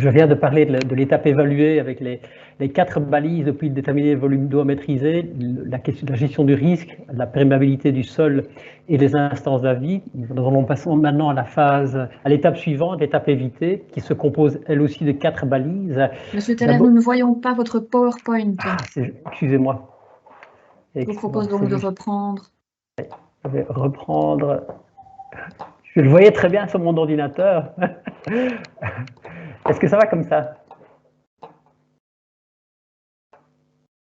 je viens de parler de l'étape évaluée avec les 4 balises depuis déterminer le volume d'eau à maîtriser, la question de la gestion du risque, la perméabilité du sol et les instances d'avis. Nous allons passer maintenant à l'étape suivante, l'étape évitée, qui se compose elle aussi de 4 balises. Monsieur Teller, nous ne voyons pas votre PowerPoint. Excusez-moi. Je vous propose donc de reprendre. Je vais reprendre. Je le voyais très bien sur mon ordinateur. Est-ce que ça va comme ça?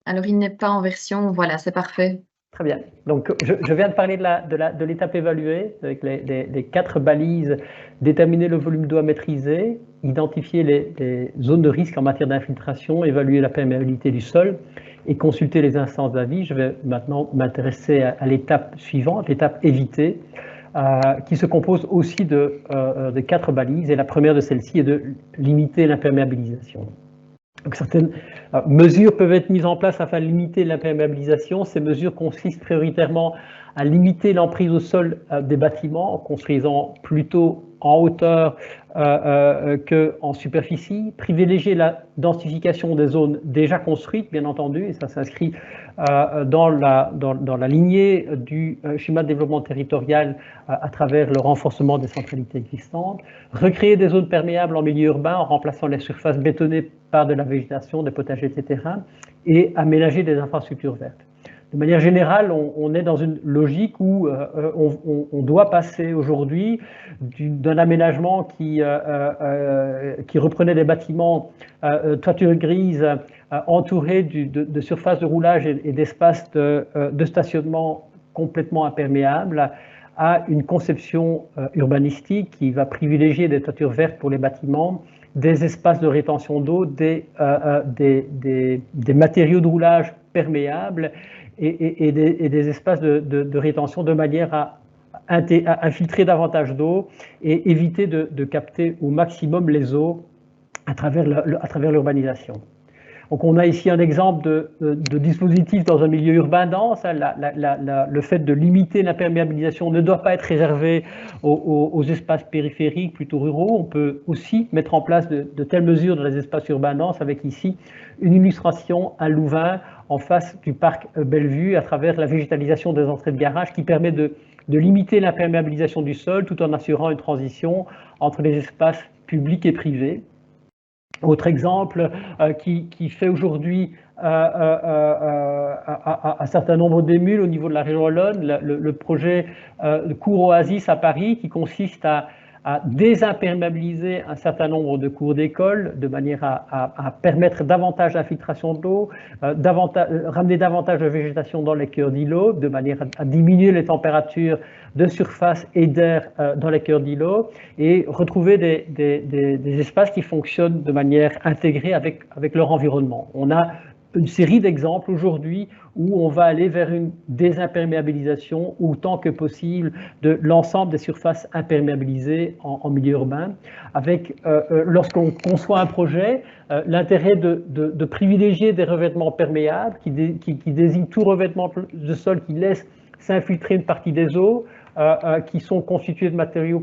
Alors, il n'est pas en version, voilà, c'est parfait. Très bien. Donc, je viens de parler de l'étape évaluée, avec les 4 balises, déterminer le volume d'eau à maîtriser, identifier les zones de risque en matière d'infiltration, évaluer la perméabilité du sol et consulter les instances d'avis. Je vais maintenant m'intéresser à l'étape suivante, l'étape évitée, qui se compose aussi de 4 balises. Et la première de celles-ci est de limiter l'imperméabilisation. Donc, certaines mesures peuvent être mises en place afin de limiter l'imperméabilisation. Ces mesures consistent prioritairement à limiter l'emprise au sol des bâtiments en construisant plutôt en hauteur qu'en superficie, privilégier la densification des zones déjà construites, bien entendu, et ça s'inscrit dans la lignée du schéma de développement territorial à travers le renforcement des centralités existantes, recréer des zones perméables en milieu urbain en remplaçant les surfaces bétonnées par de la végétation, des potagers, etc., et aménager des infrastructures vertes. De manière générale, on est dans une logique où on doit passer aujourd'hui d'un aménagement qui reprenait des bâtiments toiture grise entourés de surfaces de roulage et d'espaces de stationnement complètement imperméables à une conception urbanistique qui va privilégier des toitures vertes pour les bâtiments, des espaces de rétention d'eau, des matériaux de roulage perméables et des espaces de rétention de manière à infiltrer davantage d'eau et éviter de capter au maximum les eaux à travers l'urbanisation. Donc on a ici un exemple de dispositif dans un milieu urbain dense. Le fait de limiter l'imperméabilisation ne doit pas être réservé aux espaces périphériques plutôt ruraux. On peut aussi mettre en place de telles mesures dans les espaces urbains denses avec ici une illustration à Louvain en face du parc Bellevue à travers la végétalisation des entrées de garage qui permet de limiter l'imperméabilisation du sol tout en assurant une transition entre les espaces publics et privés. Autre exemple qui fait aujourd'hui un certain nombre d'émules au niveau de la région Wallonne, le projet Cours Oasis à Paris qui consiste à désimperméabiliser un certain nombre de cours d'école de manière à permettre davantage d'infiltration d'eau, ramener davantage de végétation dans les cœurs d'îlots, de manière à diminuer les températures de surface et d'air dans les cœurs d'îlots et retrouver des espaces qui fonctionnent de manière intégrée avec leur environnement. On a une série d'exemples aujourd'hui où on va aller vers une désimperméabilisation autant que possible de l'ensemble des surfaces imperméabilisées en milieu urbain, avec, lorsqu'on conçoit un projet, l'intérêt de privilégier des revêtements perméables qui désignent tout revêtement de sol qui laisse s'infiltrer une partie des eaux, qui sont constitués de matériaux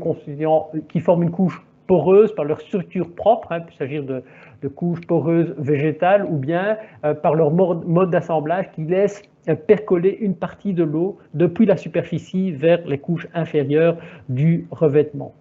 qui forment une couche poreuse par leur structure propre, il peut s'agir de couches poreuses végétales ou bien par leur mode d'assemblage qui laisse percoler une partie de l'eau depuis la superficie vers les couches inférieures du revêtement.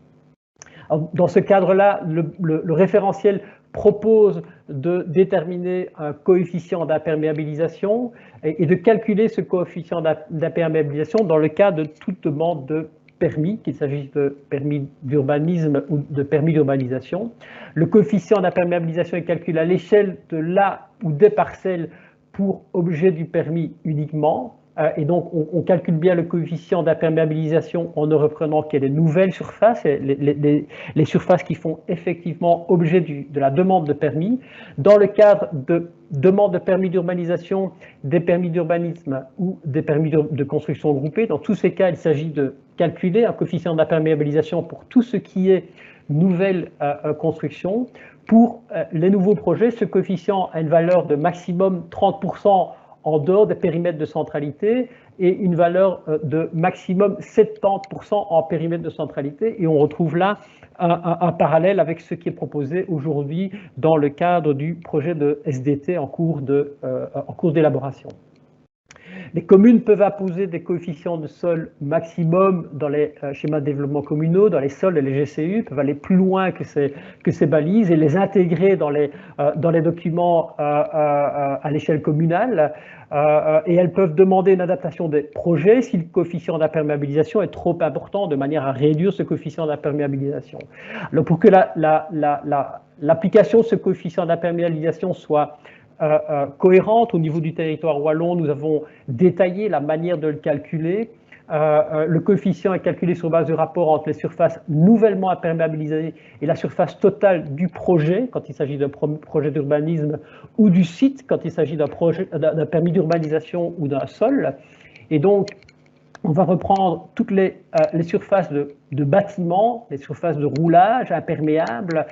Alors, dans ce cadre-là, le référentiel propose de déterminer un coefficient d'imperméabilisation et de calculer ce coefficient d'imperméabilisation dans le cas de toute demande de permis, qu'il s'agisse de permis d'urbanisme ou de permis d'urbanisation. Le coefficient d'imperméabilisation est calculé à l'échelle de la ou des parcelles pour objet du permis uniquement. Et donc, on calcule bien le coefficient d'imperméabilisation en ne reprenant que les nouvelles surfaces, les surfaces qui font effectivement objet de la demande de permis. Dans le cadre de demande de permis d'urbanisation, des permis d'urbanisme ou des permis de construction groupée, dans tous ces cas, il s'agit de calculer un coefficient d'imperméabilisation pour tout ce qui est nouvelle construction. Pour les nouveaux projets, ce coefficient a une valeur de maximum 30% en dehors des périmètres de centralité et une valeur de maximum 70% en périmètre de centralité. Et on retrouve là un parallèle avec ce qui est proposé aujourd'hui dans le cadre du projet de SDT en cours d'élaboration. Les communes peuvent imposer des coefficients de sol maximum dans les schémas de développement communaux, dans les sols et les GCU, peuvent aller plus loin que ces balises et les intégrer dans les documents à l'échelle communale. Et elles peuvent demander une adaptation des projets si le coefficient d'imperméabilisation est trop important, de manière à réduire ce coefficient d'imperméabilisation. Alors pour que l'application de ce coefficient d'imperméabilisation soit cohérente au niveau du territoire wallon, nous avons détaillé la manière de le calculer. Le coefficient est calculé sur base du rapport entre les surfaces nouvellement imperméabilisées et la surface totale du projet, quand il s'agit d'un projet d'urbanisme, ou du site, quand il s'agit d'un permis d'urbanisation ou d'un sol. Et donc, on va reprendre toutes les surfaces de bâtiments, les surfaces de roulage imperméables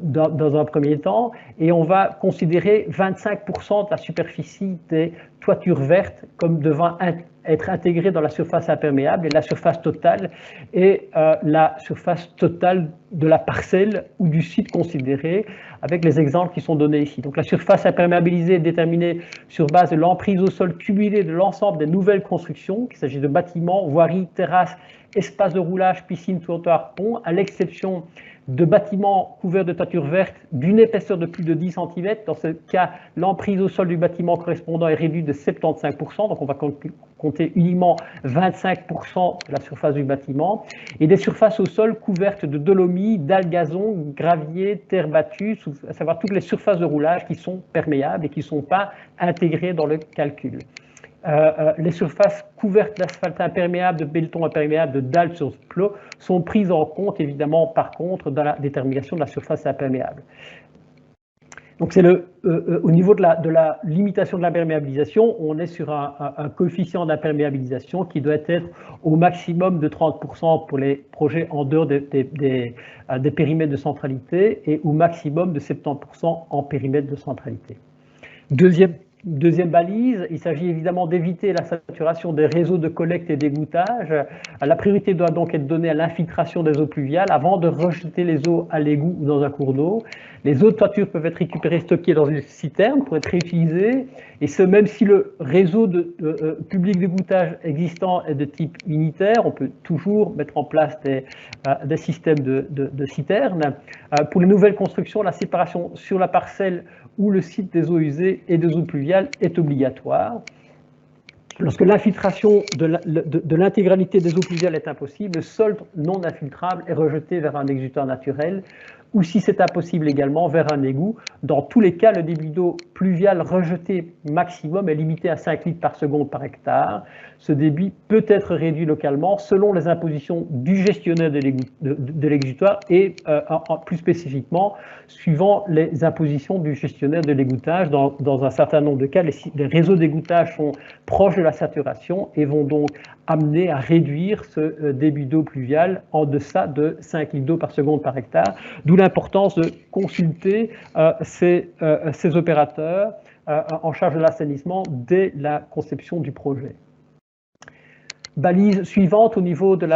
dans un premier temps, et on va considérer 25% de la superficie des toitures vertes comme devant être intégrée dans la surface imperméable, et la surface totale est la surface totale de la parcelle ou du site considéré, avec les exemples qui sont donnés ici. Donc la surface imperméabilisée est déterminée sur base de l'emprise au sol cumulée de l'ensemble des nouvelles constructions, qu'il s'agit de bâtiments, voiries, terrasses, espaces de roulage, piscines, trottoirs, ponts, à l'exception de bâtiments couverts de toitures vertes d'une épaisseur de plus de 10 cm. Dans ce cas, l'emprise au sol du bâtiment correspondant est réduite de 75%, donc on va compter uniquement 25% de la surface du bâtiment, et des surfaces au sol couvertes de dolomie, dalles gazon, gravier, terre battue, à savoir toutes les surfaces de roulage qui sont perméables et qui ne sont pas intégrées dans le calcul. Les surfaces couvertes d'asphalte imperméable, de béton imperméable, de dalles sur plots sont prises en compte, évidemment, par contre, dans la détermination de la surface imperméable. Donc, c'est au niveau de la limitation de l'imperméabilisation, on est sur un coefficient d'imperméabilisation qui doit être au maximum de 30% pour les projets en dehors des périmètres de centralité et au maximum de 70% en périmètre de centralité. Deuxième balise, il s'agit évidemment d'éviter la saturation des réseaux de collecte et d'égouttage. La priorité doit donc être donnée à l'infiltration des eaux pluviales avant de rejeter les eaux à l'égout ou dans un cours d'eau. Les eaux de toiture peuvent être récupérées, stockées dans une citerne pour être réutilisées, et ce même si le réseau public d'égouttage existant est de type unitaire, on peut toujours mettre en place des systèmes de citernes. Pour les nouvelles constructions, la séparation sur la parcelle où le site des eaux usées et des eaux pluviales est obligatoire. Lorsque l'infiltration de l'intégralité des eaux pluviales est impossible, le sol non infiltrable est rejeté vers un exutoire naturel, ou si c'est impossible également, vers un égout. Dans tous les cas, le débit d'eau pluviale rejeté maximum est limité à 5 litres par seconde par hectare. Ce débit peut être réduit localement selon les impositions du gestionnaire de l'exutoire et plus spécifiquement suivant les impositions du gestionnaire de l'égouttage. Dans un certain nombre de cas, les réseaux d'égouttage sont proches de la saturation et vont donc amener à réduire ce débit d'eau pluviale en deçà de 5 litres d'eau par seconde par hectare, d'où l'importance de consulter ces opérateurs en charge de l'assainissement dès la conception du projet. Balise suivante au niveau de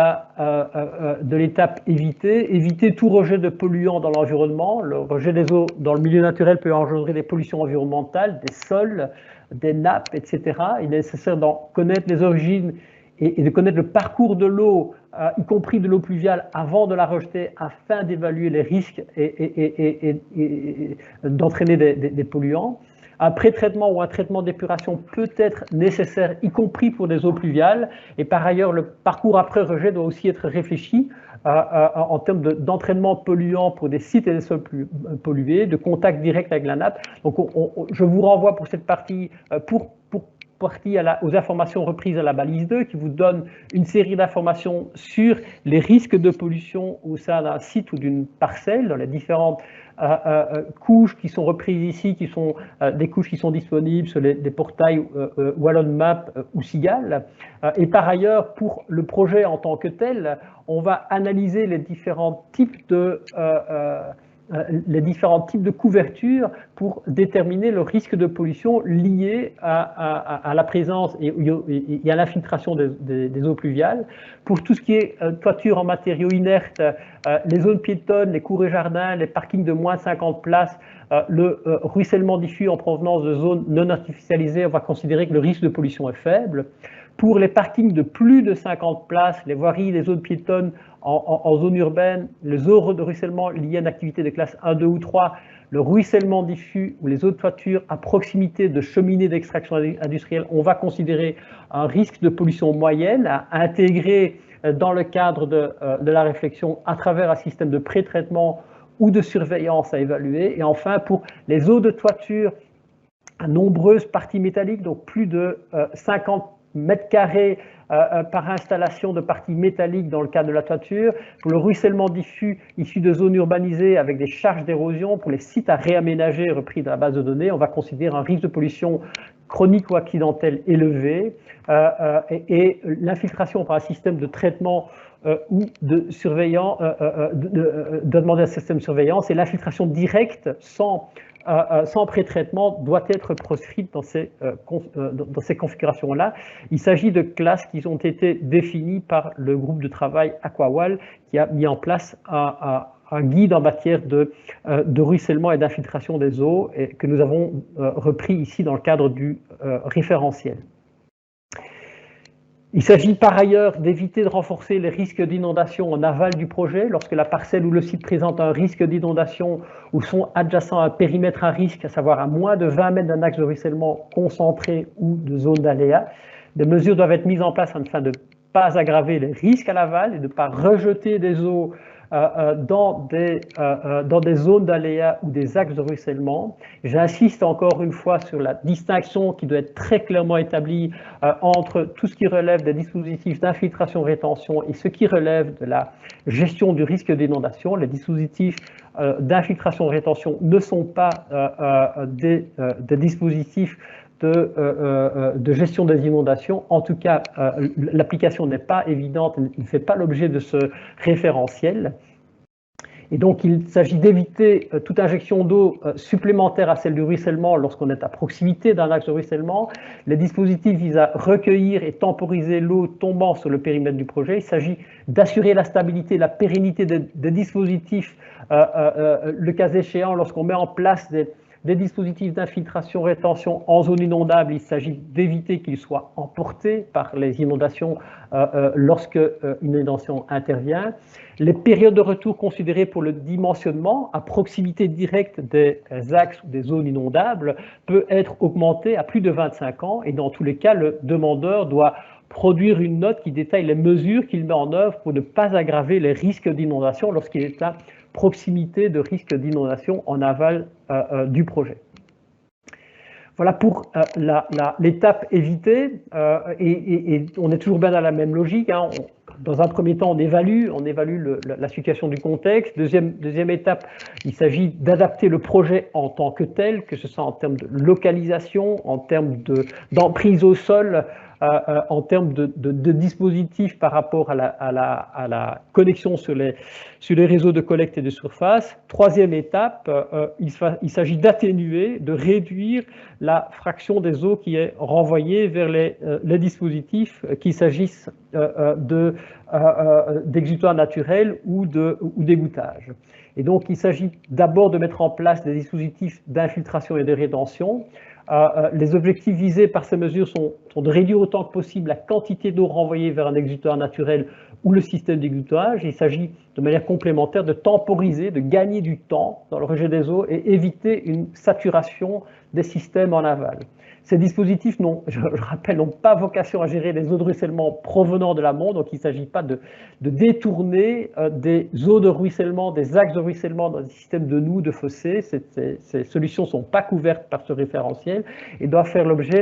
l'étape éviter tout rejet de polluants dans l'environnement. Le rejet des eaux dans le milieu naturel peut engendrer des pollutions environnementales, des sols, des nappes, etc. Il est nécessaire d'en connaître les origines et de connaître le parcours de l'eau, y compris de l'eau pluviale, avant de la rejeter, afin d'évaluer les risques et d'entraîner des polluants. Un pré-traitement ou un traitement d'épuration peut être nécessaire, y compris pour des eaux pluviales. Et par ailleurs, le parcours après rejet doit aussi être réfléchi en termes d'entraînement polluant pour des sites et des sols pollués, de contact direct avec la nappe. Donc, je vous renvoie pour cette partie, aux informations reprises à la balise 2, qui vous donne une série d'informations sur les risques de pollution au sein d'un site ou d'une parcelle, dans les différentes couches qui sont reprises ici, qui sont des couches qui sont disponibles sur des portails WallonMap ou Sigal. Et par ailleurs, pour le projet en tant que tel, on va analyser les différents types les différents types de couverture pour déterminer le risque de pollution lié à la présence et à l'infiltration des eaux pluviales. Pour tout ce qui est toiture en matériaux inertes, les zones piétonnes, les cours et jardins, les parkings de moins de 50 places, le ruissellement diffus en provenance de zones non artificialisées, on va considérer que le risque de pollution est faible. Pour les parkings de plus de 50 places, les voiries, les zones piétonnes en zone urbaine, les eaux de ruissellement liées à une activité de classe 1, 2 ou 3, le ruissellement diffus ou les eaux de toiture à proximité de cheminées d'extraction industrielle, on va considérer un risque de pollution moyenne à intégrer dans le cadre de la réflexion à travers un système de pré-traitement ou de surveillance à évaluer. Et enfin, pour les eaux de toiture à nombreuses parties métalliques, donc plus de 50 mètres carrés par installation de parties métalliques dans le cadre de la toiture, pour le ruissellement diffus issu de zones urbanisées avec des charges d'érosion, pour les sites à réaménager repris de la base de données, on va considérer un risque de pollution chronique ou accidentelle élevé et l'infiltration par un système de traitement ou de surveillance, de demander un système de surveillance, et l'infiltration directe sans pré-traitement doit être proscrite dans ces configurations-là. Il s'agit de classes qui ont été définies par le groupe de travail Aquawal qui a mis en place un guide en matière de ruissellement et d'infiltration des eaux et que nous avons repris ici dans le cadre du référentiel. Il s'agit par ailleurs d'éviter de renforcer les risques d'inondation en aval du projet lorsque la parcelle ou le site présente un risque d'inondation ou sont adjacents à un périmètre à risque, à savoir à moins de 20 mètres d'un axe de ruissellement concentré ou de zone d'aléa. Des mesures doivent être mises en place afin de ne pas aggraver les risques à l'aval et de ne pas rejeter des eaux dans des zones d'aléa ou des axes de ruissellement. J'insiste encore une fois sur la distinction qui doit être très clairement établie entre tout ce qui relève des dispositifs d'infiltration-rétention et ce qui relève de la gestion du risque d'inondation. Les dispositifs d'infiltration-rétention ne sont pas des dispositifs de gestion des inondations. En tout cas, l'application n'est pas évidente, elle ne fait pas l'objet de ce référentiel. Et donc, il s'agit d'éviter toute injection d'eau supplémentaire à celle du ruissellement lorsqu'on est à proximité d'un axe de ruissellement. Les dispositifs visent à recueillir et temporiser l'eau tombant sur le périmètre du projet. Il s'agit d'assurer la stabilité et la pérennité des dispositifs, le cas échéant, lorsqu'on met en place des dispositifs d'infiltration-rétention en zone inondable, il s'agit d'éviter qu'ils soient emportés par les inondations lorsque une inondation intervient. Les périodes de retour considérées pour le dimensionnement à proximité directe des axes ou des zones inondables peut être augmentée à plus de 25 ans et dans tous les cas, le demandeur doit produire une note qui détaille les mesures qu'il met en œuvre pour ne pas aggraver les risques d'inondation lorsqu'il est à proximité de risques d'inondation en aval du projet. Voilà pour l'étape évitée, et on est toujours bien dans la même logique. Hein. Dans un premier temps, on évalue la situation du contexte. Deuxième étape, il s'agit d'adapter le projet en tant que tel, que ce soit en termes de localisation, en termes d'emprise au sol, en termes de dispositifs par rapport à la connexion sur les réseaux de collecte et de surface. Troisième étape, il s'agit d'atténuer, de réduire la fraction des eaux qui est renvoyée vers les dispositifs, qu'il s'agisse d'exutoires naturels ou d'égouttage. Et donc, il s'agit d'abord de mettre en place des dispositifs d'infiltration et de rétention. Les objectifs visés par ces mesures sont de réduire autant que possible la quantité d'eau renvoyée vers un exutoire naturel ou le système d'égouttage. Il s'agit de manière complémentaire de temporiser, de gagner du temps dans le rejet des eaux et éviter une saturation des systèmes en aval. Ces dispositifs, je rappelle, n'ont pas vocation à gérer les eaux de ruissellement provenant de l'amont, donc il ne s'agit pas de détourner des eaux de ruissellement, des axes de ruissellement dans des systèmes de noues, de fossés. Ces solutions ne sont pas couvertes par ce référentiel et doivent faire l'objet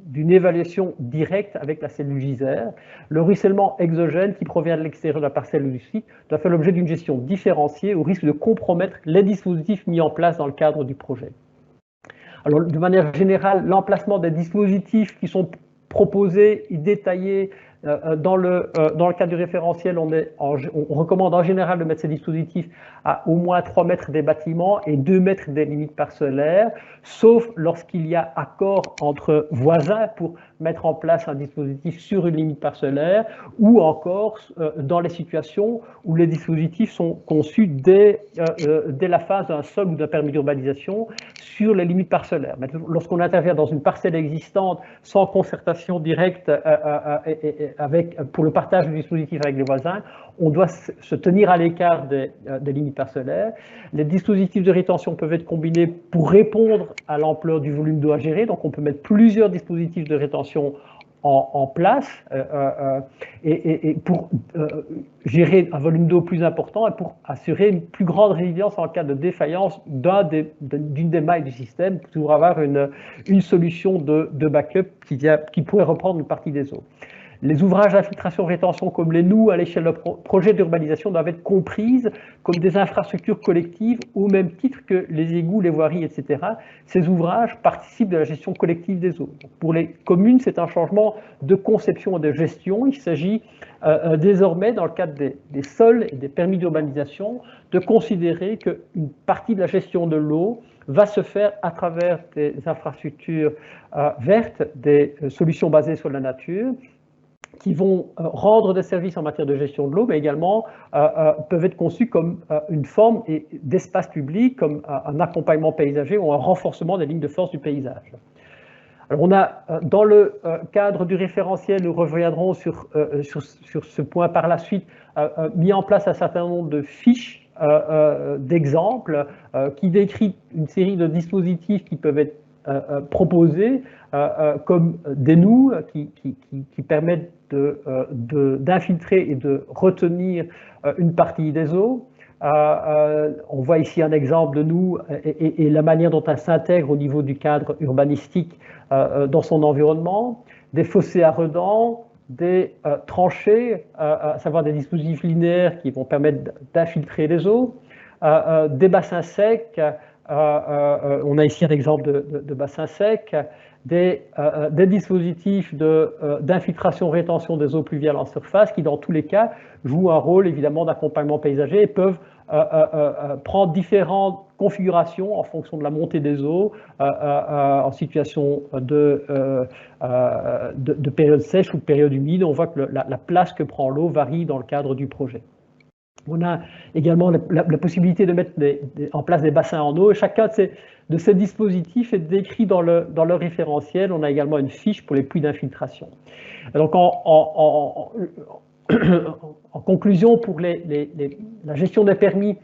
d'une évaluation directe avec la cellule gisère. Le ruissellement exogène qui provient de l'extérieur de la parcelle ou du site doit faire l'objet d'une gestion différenciée au risque de compromettre les dispositifs mis en place dans le cadre du projet. Alors, de manière générale, l'emplacement des dispositifs qui sont proposés et détaillés Dans le cadre du référentiel, on recommande en général de mettre ces dispositifs à au moins 3 mètres des bâtiments et 2 mètres des limites parcellaires, sauf lorsqu'il y a accord entre voisins pour mettre en place un dispositif sur une limite parcellaire, ou encore dans les situations où les dispositifs sont conçus dès la phase d'un sol ou d'un permis d'urbanisation sur les limites parcellaires. Mais lorsqu'on intervient dans une parcelle existante sans concertation directe pour le partage du dispositif avec les voisins, on doit se tenir à l'écart des limites parcellaires. Les dispositifs de rétention peuvent être combinés pour répondre à l'ampleur du volume d'eau à gérer, donc on peut mettre plusieurs dispositifs de rétention en place et pour gérer un volume d'eau plus important et pour assurer une plus grande résilience en cas de défaillance d'une des mailles du système, pour toujours avoir une solution de backup qui pourrait reprendre une partie des eaux. Les ouvrages d'infiltration-rétention comme les NOU à l'échelle de projets d'urbanisation doivent être comprises comme des infrastructures collectives au même titre que les égouts, les voiries, etc. Ces ouvrages participent de la gestion collective des eaux. Pour les communes, c'est un changement de conception et de gestion. Il s'agit désormais, dans le cadre des sols et des permis d'urbanisation, de considérer qu'une partie de la gestion de l'eau va se faire à travers des infrastructures vertes, des solutions basées sur la nature, qui vont rendre des services en matière de gestion de l'eau, mais également peuvent être conçus comme une forme d'espace public, comme un accompagnement paysager ou un renforcement des lignes de force du paysage. Alors on a, dans le cadre du référentiel, nous reviendrons sur ce point par la suite, mis en place un certain nombre de fiches d'exemples qui décrit une série de dispositifs qui peuvent être proposés comme des NOU qui permettent d'infiltrer et de retenir une partie des eaux. On voit ici un exemple de NOU et la manière dont elle s'intègre au niveau du cadre urbanistique dans son environnement, des fossés à redans, des tranchées, à savoir des dispositifs linéaires qui vont permettre d'infiltrer les eaux, des bassins secs, on a ici un exemple de bassin sec, des dispositifs d'infiltration-rétention des eaux pluviales en surface qui, dans tous les cas, jouent un rôle évidemment d'accompagnement paysager et peuvent prendre différentes configurations en fonction de la montée des eaux en situation de période sèche ou de période humide. On voit que la place que prend l'eau varie dans le cadre du projet. On a également la possibilité de mettre en place des bassins en eau. Et chacun de ces dispositifs est décrit dans le référentiel. On a également une fiche pour les puits d'infiltration. Donc, en conclusion, pour la gestion des permis,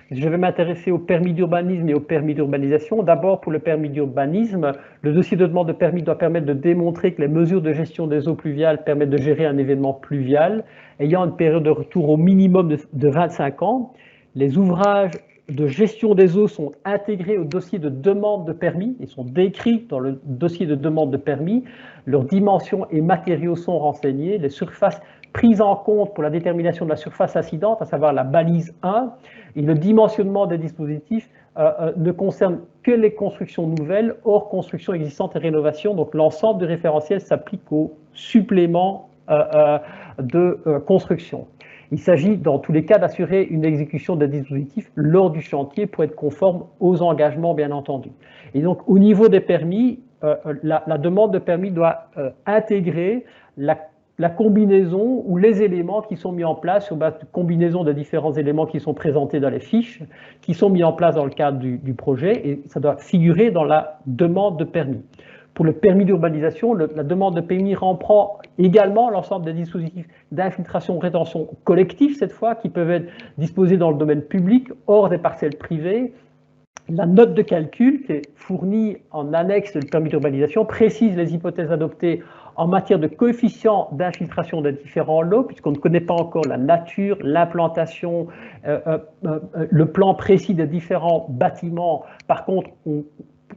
je vais m'intéresser au permis d'urbanisme et au permis d'urbanisation. D'abord, pour le permis d'urbanisme, le dossier de demande de permis doit permettre de démontrer que les mesures de gestion des eaux pluviales permettent de gérer un événement pluvial ayant une période de retour au minimum de 25 ans. Les ouvrages de gestion des eaux sont intégrés au dossier de demande de permis. Ils sont décrits dans le dossier de demande de permis. Leurs dimensions et matériaux sont renseignés. Les surfaces prises en compte pour la détermination de la surface incidente, à savoir la balise 1, et le dimensionnement des dispositifs ne concerne que les constructions nouvelles, hors constructions existantes et rénovations. Donc l'ensemble du référentiel s'applique au supplément de construction. Il s'agit dans tous les cas d'assurer une exécution des dispositifs lors du chantier pour être conforme aux engagements, bien entendu. Et donc au niveau des permis, la demande de permis doit intégrer la combinaison ou les éléments qui sont mis en place sur base de combinaison des différents éléments qui sont présentés dans les fiches, qui sont mis en place dans le cadre du projet, et ça doit figurer dans la demande de permis. Pour le permis d'urbanisation, la demande de permis reprend également l'ensemble des dispositifs d'infiltration-rétention collectifs, cette fois, qui peuvent être disposés dans le domaine public, hors des parcelles privées. La note de calcul qui est fournie en annexe du permis d'urbanisation précise les hypothèses adoptées en matière de coefficient d'infiltration des différents lots, puisqu'on ne connaît pas encore la nature, l'implantation, le plan précis des différents bâtiments. Par contre,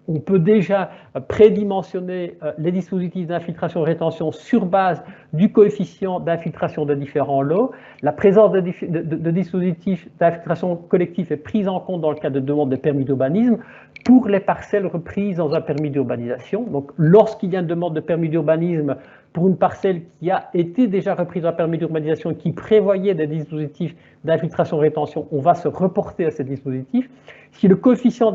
on peut déjà prédimensionner les dispositifs d'infiltration-rétention sur base du coefficient d'infiltration de différents lots. La présence de dispositifs d'infiltration collectif est prise en compte dans le cadre de demande de permis d'urbanisme pour les parcelles reprises dans un permis d'urbanisation. Donc, lorsqu'il y a une demande de permis d'urbanisme pour une parcelle qui a été déjà reprise dans le permis d'urbanisation et qui prévoyait des dispositifs d'infiltration-rétention, on va se reporter à ces dispositifs. Si le coefficient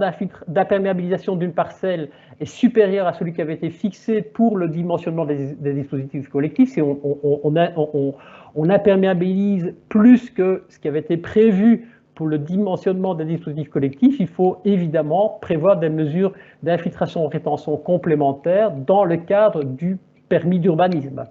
d'imperméabilisation d'une parcelle est supérieur à celui qui avait été fixé pour le dimensionnement des dispositifs collectifs, si on imperméabilise plus que ce qui avait été prévu pour le dimensionnement des dispositifs collectifs, il faut évidemment prévoir des mesures d'infiltration-rétention complémentaires dans le cadre du permis d'urbanisme.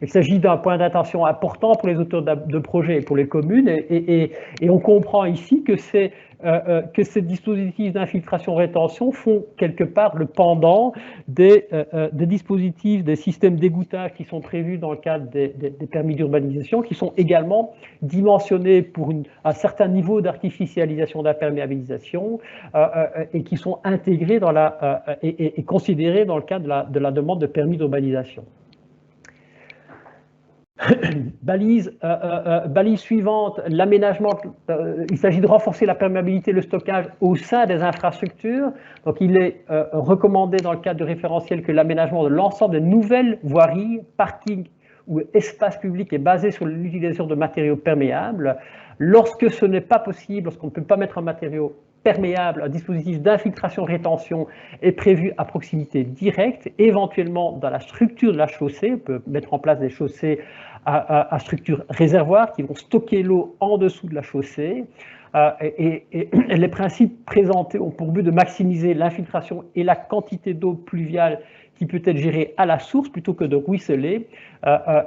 Il s'agit d'un point d'attention important pour les auteurs de projets et pour les communes, et on comprend ici que ces dispositifs d'infiltration-rétention font quelque part le pendant des dispositifs, des systèmes d'égouttage qui sont prévus dans le cadre des permis d'urbanisation, qui sont également dimensionnés pour un certain niveau d'artificialisation d'imperméabilisation et qui sont intégrés dans et considérés dans le cadre de la demande de permis d'urbanisation. Balise suivante, l'aménagement. Il s'agit de renforcer la perméabilité et le stockage au sein des infrastructures. Donc, il est recommandé dans le cadre du référentiel que l'aménagement de l'ensemble des nouvelles voiries, parkings ou espaces publics est basé sur l'utilisation de matériaux perméables. Lorsque ce n'est pas possible, lorsqu'on ne peut pas mettre un matériau perméable, un dispositif d'infiltration-rétention est prévu à proximité directe, éventuellement dans la structure de la chaussée. On peut mettre en place des chaussées à structure réservoir qui vont stocker l'eau en dessous de la chaussée. Et les principes présentés ont pour but de maximiser l'infiltration et la quantité d'eau pluviale qui peut être gérée à la source plutôt que de ruisseler.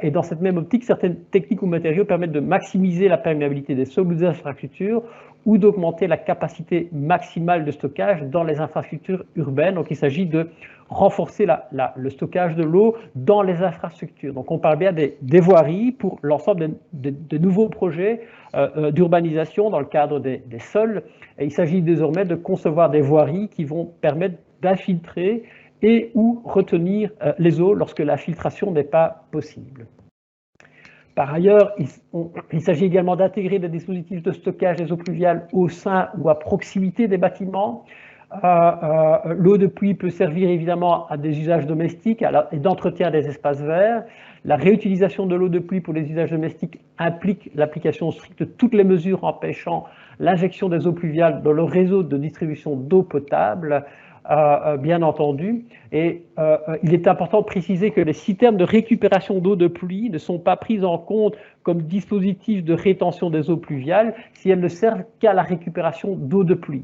Et dans cette même optique, certaines techniques ou matériaux permettent de maximiser la perméabilité des sols ou des infrastructures ou d'augmenter la capacité maximale de stockage dans les infrastructures urbaines. Donc, il s'agit de renforcer le stockage de l'eau dans les infrastructures. Donc, on parle bien des voiries pour l'ensemble de nouveaux projets d'urbanisation dans le cadre des sols. Et il s'agit désormais de concevoir des voiries qui vont permettre d'infiltrer et ou retenir les eaux lorsque la filtration n'est pas possible. Par ailleurs, il s'agit également d'intégrer des dispositifs de stockage des eaux pluviales au sein ou à proximité des bâtiments. L'eau de pluie peut servir évidemment à des usages domestiques et d'entretien des espaces verts. La réutilisation de l'eau de pluie pour les usages domestiques implique l'application stricte de toutes les mesures empêchant l'injection des eaux pluviales dans le réseau de distribution d'eau potable. Bien entendu, et il est important de préciser que les citernes de récupération d'eau de pluie ne sont pas prises en compte comme dispositifs de rétention des eaux pluviales si elles ne servent qu'à la récupération d'eau de pluie.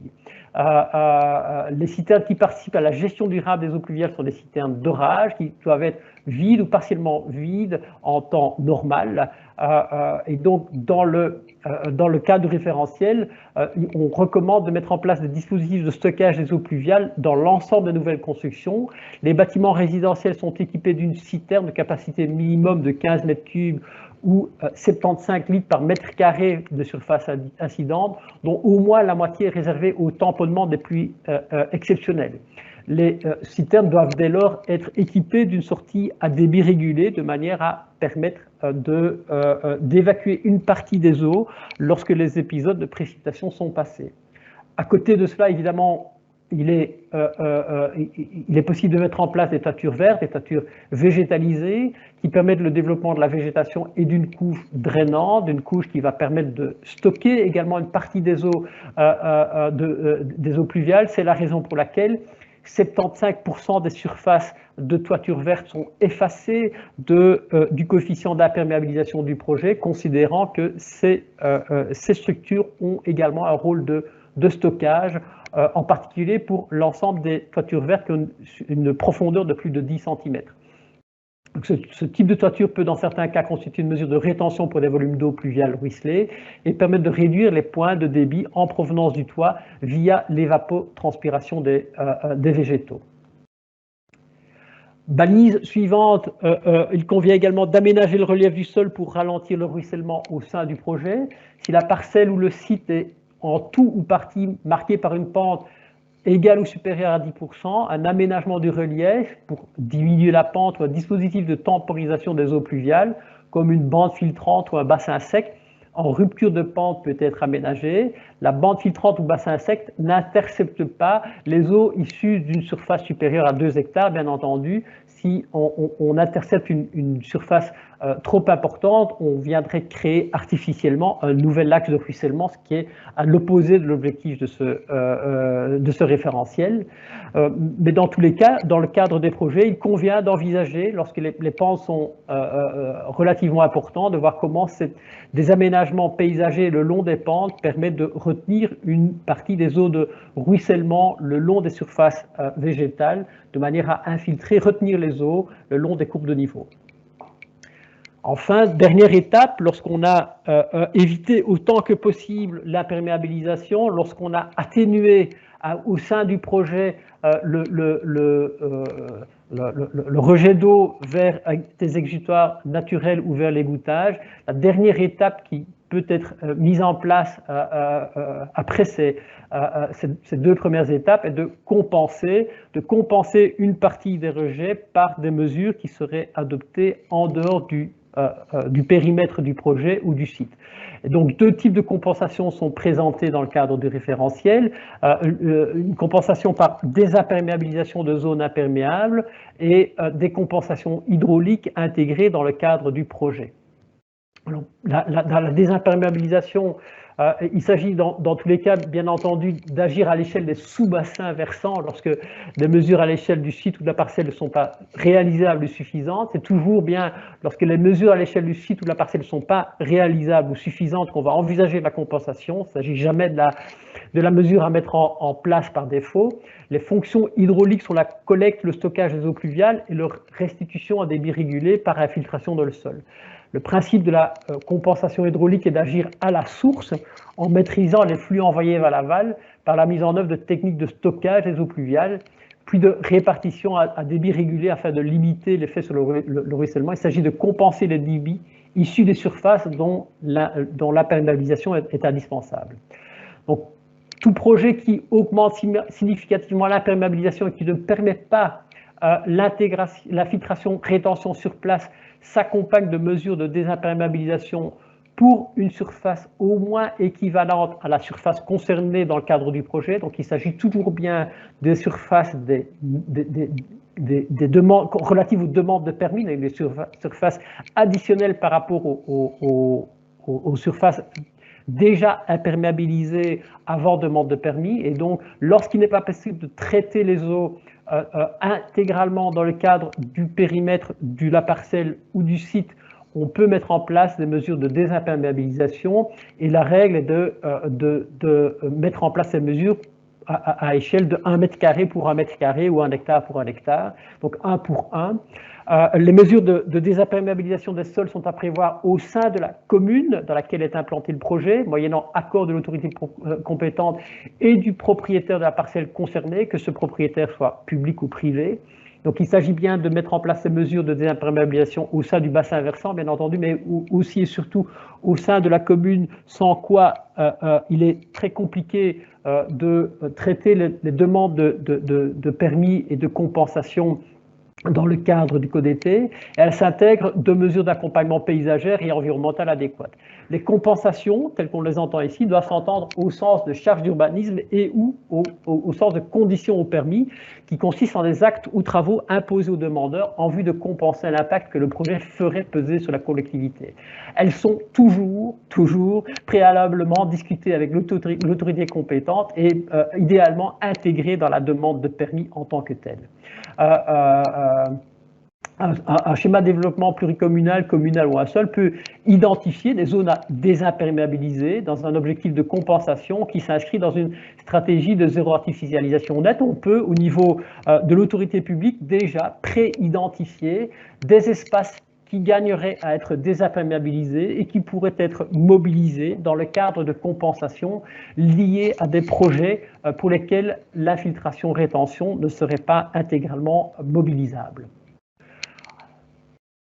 Les citernes qui participent à la gestion durable des eaux pluviales sont des citernes d'orage qui doivent être vides ou partiellement vides en temps normal. Et donc, dans le cadre référentiel, on recommande de mettre en place des dispositifs de stockage des eaux pluviales dans l'ensemble des nouvelles constructions. Les bâtiments résidentiels sont équipés d'une citerne de capacité minimum de 15 mètres cubes ou 75 litres par mètre carré de surface incidente, dont au moins la moitié est réservée au tamponnement des pluies exceptionnelles. Les citernes doivent dès lors être équipées d'une sortie à débit régulé de manière à permettre d'évacuer une partie des eaux lorsque les épisodes de précipitation sont passés. À côté de cela, évidemment, il est possible de mettre en place des toitures vertes, des toitures végétalisées qui permettent le développement de la végétation et d'une couche drainante, d'une couche qui va permettre de stocker également une partie des eaux pluviales. C'est la raison pour laquelle 75% des surfaces de toiture verte sont effacées du coefficient d'imperméabilisation du projet, considérant que ces structures ont également un rôle de stockage, en particulier pour l'ensemble des toitures vertes qui ont une profondeur de plus de 10 cm. Donc ce type de toiture peut dans certains cas constituer une mesure de rétention pour des volumes d'eau pluviale ruisselée et permettre de réduire les points de débit en provenance du toit via l'évapotranspiration des végétaux. Balise suivante, il convient également d'aménager le relief du sol pour ralentir le ruissellement au sein du projet. Si la parcelle ou le site est en tout ou partie marqué par une pente égale ou supérieure à 10%, un aménagement du relief pour diminuer la pente ou un dispositif de temporisation des eaux pluviales, comme une bande filtrante ou un bassin sec, en rupture de pente peut être aménagée. La bande filtrante ou bassin sec n'intercepte pas les eaux issues d'une surface supérieure à 2 hectares, bien entendu. Si on intercepte une surface trop importante, on viendrait créer artificiellement un nouvel axe de ruissellement, ce qui est à l'opposé de l'objectif de ce référentiel. Mais dans tous les cas, dans le cadre des projets, il convient d'envisager, lorsque les pentes sont relativement importantes, de voir comment des aménagements paysagers le long des pentes permettent de retenir une partie des eaux de ruissellement le long des surfaces végétales, de manière à infiltrer, retenir les eaux le long des courbes de niveau. Enfin, dernière étape, lorsqu'on a évité autant que possible l'imperméabilisation, lorsqu'on a atténué au sein du projet le rejet d'eau vers des exutoires naturels ou vers l'égouttage, la dernière étape qui peut être mise en place après ces 2 premières étapes est de compenser une partie des rejets par des mesures qui seraient adoptées en dehors du périmètre du projet ou du site. Et donc 2 types de compensation sont présentés dans le cadre du référentiel, une compensation par désimperméabilisation de zones imperméables et des compensations hydrauliques intégrées dans le cadre du projet. Alors, la désimperméabilisation, il s'agit dans tous les cas, bien entendu, d'agir à l'échelle des sous-bassins versants lorsque des mesures à l'échelle du site ou de la parcelle ne sont pas réalisables ou suffisantes. C'est toujours bien lorsque les mesures à l'échelle du site ou de la parcelle ne sont pas réalisables ou suffisantes qu'on va envisager la compensation. Il ne s'agit jamais de la mesure à mettre en place par défaut. Les fonctions hydrauliques sont la collecte, le stockage des eaux pluviales et leur restitution à débit régulé par infiltration dans le sol. Le principe de la compensation hydraulique est d'agir à la source en maîtrisant les flux envoyés vers l'aval par la mise en œuvre de techniques de stockage des eaux pluviales, puis de répartition à débit régulé afin de limiter l'effet sur le ruissellement. Il s'agit de compenser les débits issus des surfaces dont l'imperméabilisation est indispensable. Donc, tout projet qui augmente significativement l'imperméabilisation et qui ne permet pas la filtration rétention sur place s'accompagne de mesures de désimperméabilisation pour une surface au moins équivalente à la surface concernée dans le cadre du projet. Donc il s'agit toujours bien des surfaces des demandes relatives aux demandes de permis, des surfaces additionnelles par rapport aux surfaces déjà imperméabilisées avant demande de permis. Et donc lorsqu'il n'est pas possible de traiter les eaux intégralement dans le cadre du périmètre de la parcelle ou du site, on peut mettre en place des mesures de désimperméabilisation et la règle est de mettre en place ces mesures à échelle de 1 mètre carré pour 1 mètre carré ou 1 hectare pour 1 hectare, donc 1 pour 1. Les mesures de désimperméabilisation des sols sont à prévoir au sein de la commune dans laquelle est implanté le projet, moyennant accord de l'autorité compétente et du propriétaire de la parcelle concernée, que ce propriétaire soit public ou privé. Donc il s'agit bien de mettre en place ces mesures de désimperméabilisation au sein du bassin versant, bien entendu, mais aussi et surtout au sein de la commune, sans quoi il est très compliqué de traiter les demandes de permis et de compensation dans le cadre du CODT, et elle s'intègre de mesures d'accompagnement paysagère et environnemental adéquates. Les compensations, telles qu'on les entend ici, doivent s'entendre au sens de charge d'urbanisme et ou au sens de conditions au permis, qui consistent en des actes ou travaux imposés aux demandeurs en vue de compenser l'impact que le projet ferait peser sur la collectivité. Elles sont toujours préalablement discutées avec l'autorité compétente et idéalement intégrées dans la demande de permis en tant que telle. Un schéma de développement pluricommunal, communal ou un seul peut identifier des zones à désimperméabiliser dans un objectif de compensation qui s'inscrit dans une stratégie de zéro artificialisation nette. On peut, au niveau de l'autorité publique, déjà pré-identifier des espaces qui gagneraient à être désimperméabilisés et qui pourraient être mobilisés dans le cadre de compensation liés à des projets pour lesquels l'infiltration-rétention ne serait pas intégralement mobilisable.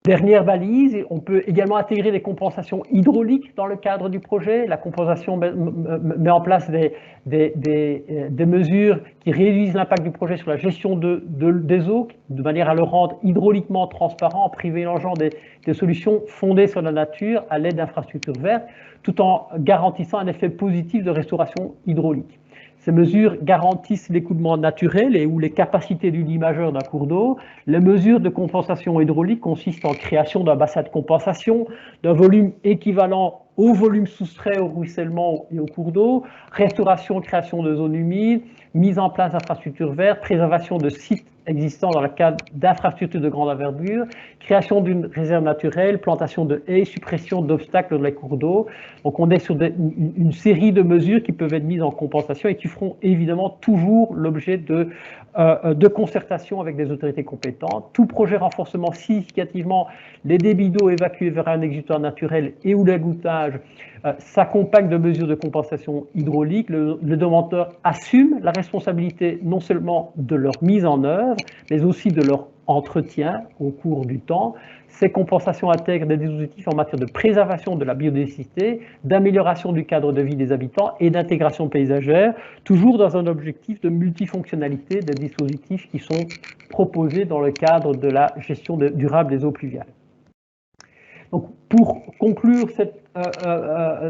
Dernière balise, on peut également intégrer des compensations hydrauliques dans le cadre du projet. La compensation met en place des mesures qui réduisent l'impact du projet sur la gestion des eaux, de manière à le rendre hydrauliquement transparent en privilégiant des solutions fondées sur la nature à l'aide d'infrastructures vertes, tout en garantissant un effet positif de restauration hydraulique. Ces mesures garantissent l'écoulement naturel et ou les capacités du lit majeur d'un cours d'eau. Les mesures de compensation hydraulique consistent en création d'un bassin de compensation, d'un volume équivalent au volume soustrait au ruissellement et au cours d'eau, restauration, création de zones humides, mise en place d'infrastructures vertes, préservation de sites existants dans le cadre d'infrastructures de grande envergure, création d'une réserve naturelle, plantation de haies, suppression d'obstacles dans les cours d'eau. Donc on est sur une série de mesures qui peuvent être mises en compensation et qui feront évidemment toujours l'objet de concertation avec des autorités compétentes. Tout projet renforcement significativement les débits d'eau évacués vers un exutoire naturel et ou l'égouttage s'accompagne de mesures de compensation hydraulique. Le demandeur assume la responsabilité non seulement de leur mise en œuvre, mais aussi de leur entretien au cours du temps. Ces compensations intègrent des dispositifs en matière de préservation de la biodiversité, d'amélioration du cadre de vie des habitants et d'intégration paysagère, toujours dans un objectif de multifonctionnalité des dispositifs qui sont proposés dans le cadre de la gestion durable des eaux pluviales. Donc, pour conclure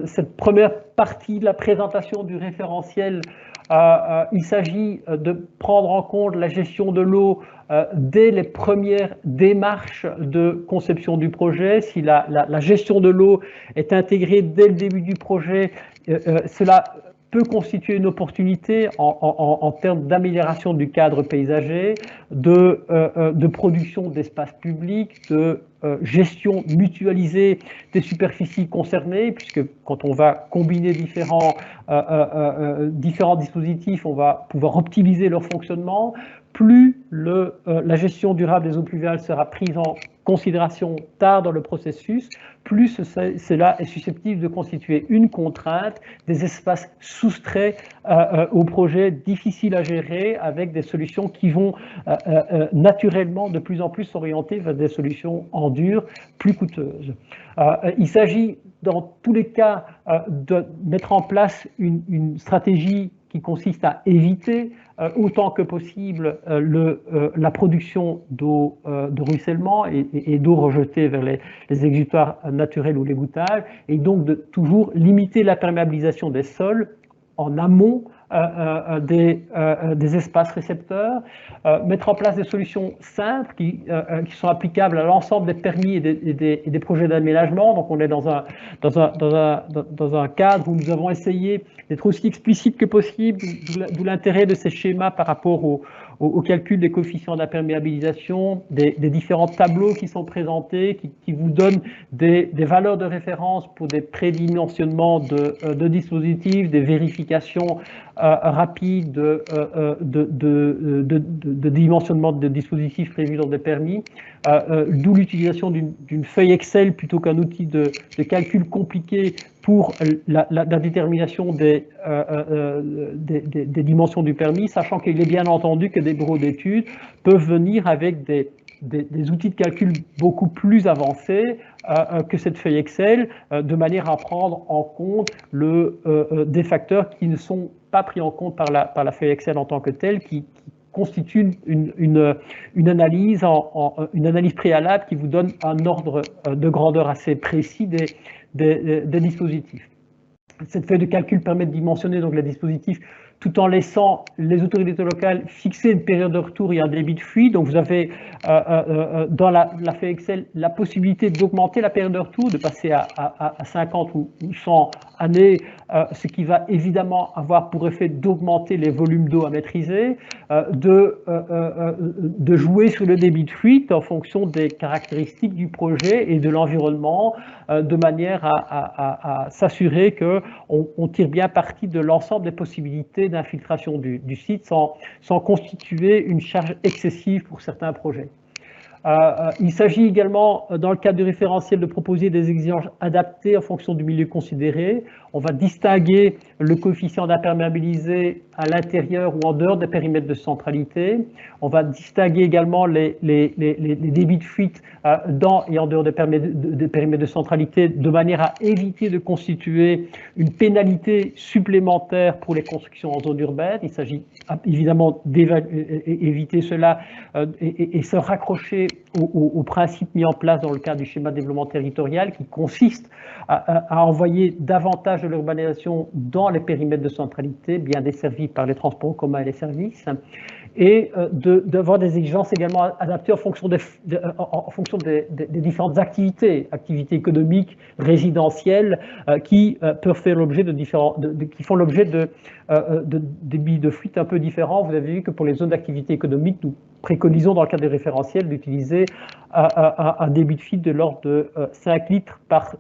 cette première partie de la présentation du référentiel, il s'agit de prendre en compte la gestion de l'eau dès les premières démarches de conception du projet. Si la gestion de l'eau est intégrée dès le début du projet, cela peut constituer une opportunité en termes d'amélioration du cadre paysager, de production d'espaces publics, de gestion mutualisée des superficies concernées, puisque quand on va combiner différents dispositifs, on va pouvoir optimiser leur fonctionnement. Plus la gestion durable des eaux pluviales sera prise en considération tard dans le processus, plus cela est susceptible de constituer une contrainte, des espaces soustraits au projet, difficiles à gérer, avec des solutions qui vont naturellement de plus en plus s'orienter vers des solutions en dur, plus coûteuses. Il s'agit dans tous les cas de mettre en place une stratégie qui consiste à éviter autant que possible la production d'eau de ruissellement et d'eau rejetée vers les exutoires naturels ou l'égouttage, et donc de toujours limiter la perméabilisation des sols en amont des espaces récepteurs, mettre en place des solutions simples qui sont applicables à l'ensemble des permis et des projets d'aménagement. Donc on est dans un cadre où nous avons essayé d'être aussi explicite que possible, d'où l'intérêt de ces schémas par rapport au calcul des coefficients d'imperméabilisation, des différents tableaux qui sont présentés, qui vous donnent des valeurs de référence pour des prédimensionnements de dispositifs, des vérifications rapides de dimensionnement de dispositifs prévus dans des permis, d'où l'utilisation d'une feuille Excel plutôt qu'un outil de calcul compliqué pour la détermination des dimensions du permis, sachant qu'il est bien entendu que des bureaux d'études peuvent venir avec des outils de calcul beaucoup plus avancés que cette feuille Excel, de manière à prendre en compte des facteurs qui ne sont pas pris en compte par la feuille Excel en tant que telle, qui constitue une analyse préalable qui vous donne un ordre de grandeur assez précis des dispositifs. Cette feuille de calcul permet de dimensionner donc les dispositifs tout en laissant les autorités locales fixer une période de retour et un débit de fuite. Donc vous avez dans la feuille Excel la possibilité d'augmenter la période de retour, de passer à 50 ou 100 années, ce qui va évidemment avoir pour effet d'augmenter les volumes d'eau à maîtriser, de jouer sur le débit de fuite en fonction des caractéristiques du projet et de l'environnement, de manière à s'assurer qu'on tire bien parti de l'ensemble des possibilités d'infiltration du site sans constituer une charge excessive pour certains projets. Il s'agit également, dans le cadre du référentiel, de proposer des exigences adaptées en fonction du milieu considéré. On va distinguer le coefficient d'imperméabilité à l'intérieur ou en dehors des périmètres de centralité. On va distinguer également les débits de fuite dans et en dehors des périmètres de centralité, de manière à éviter de constituer une pénalité supplémentaire pour les constructions en zone urbaine. Il s'agit évidemment d'éviter cela et se raccrocher aux principes mis en place dans le cadre du schéma de développement territorial, qui consiste à envoyer davantage de l'urbanisation dans les périmètres de centralité, bien desservis par les transports en commun et les services, et d'avoir des exigences également adaptées en fonction des différentes activités économiques, résidentielles, qui peuvent faire l'objet qui font l'objet de débits de fuite un peu différents. Vous avez vu que pour les zones d'activité économique, nous préconisons dans le cadre des référentiels d'utiliser un débit de fuite de l'ordre de 5 litres par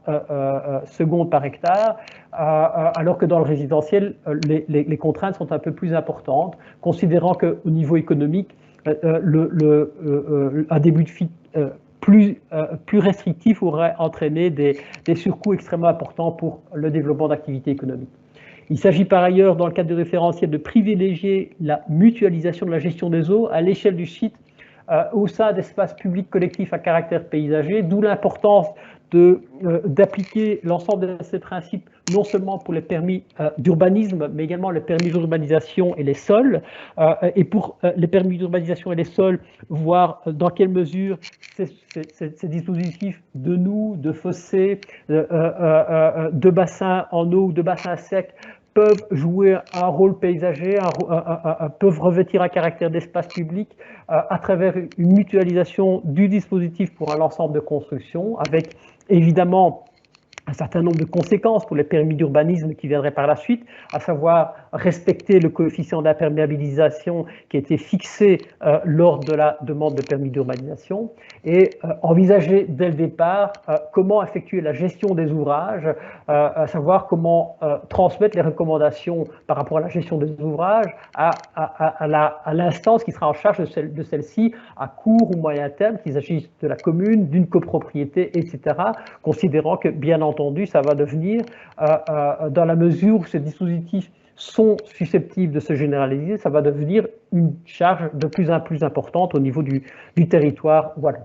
seconde par hectare, alors que dans le résidentiel, les contraintes sont un peu plus importantes, considérant qu'au niveau économique, un débit de fuite plus restrictif aurait entraîné des surcoûts extrêmement importants pour le développement d'activités économiques. Il s'agit par ailleurs, dans le cadre du référentiel, de privilégier la mutualisation de la gestion des eaux à l'échelle du site au sein d'espaces publics collectifs à caractère paysager, d'où l'importance d'appliquer l'ensemble de ces principes non seulement pour les permis d'urbanisme, mais également les permis d'urbanisation et les sols. Et pour les permis d'urbanisation et les sols, voir dans quelle mesure ces dispositifs de noues, de fossés, de bassins en eau ou de bassins secs peuvent jouer un rôle paysager, peuvent revêtir un caractère d'espace public à travers une mutualisation du dispositif pour l'ensemble de construction, avec évidemment un certain nombre de conséquences pour les permis d'urbanisme qui viendraient par la suite, à savoir respecter le coefficient d'imperméabilisation qui a été fixé lors de la demande de permis d'urbanisation et envisager dès le départ comment effectuer la gestion des ouvrages, à savoir comment transmettre les recommandations par rapport à la gestion des ouvrages à l'instance qui sera en charge de celle-ci à court ou moyen terme, qu'il s'agisse de la commune, d'une copropriété, etc., considérant que, bien entendu, ça va devenir, dans la mesure où ces dispositifs sont susceptibles de se généraliser, ça va devenir une charge de plus en plus importante au niveau du territoire wallon.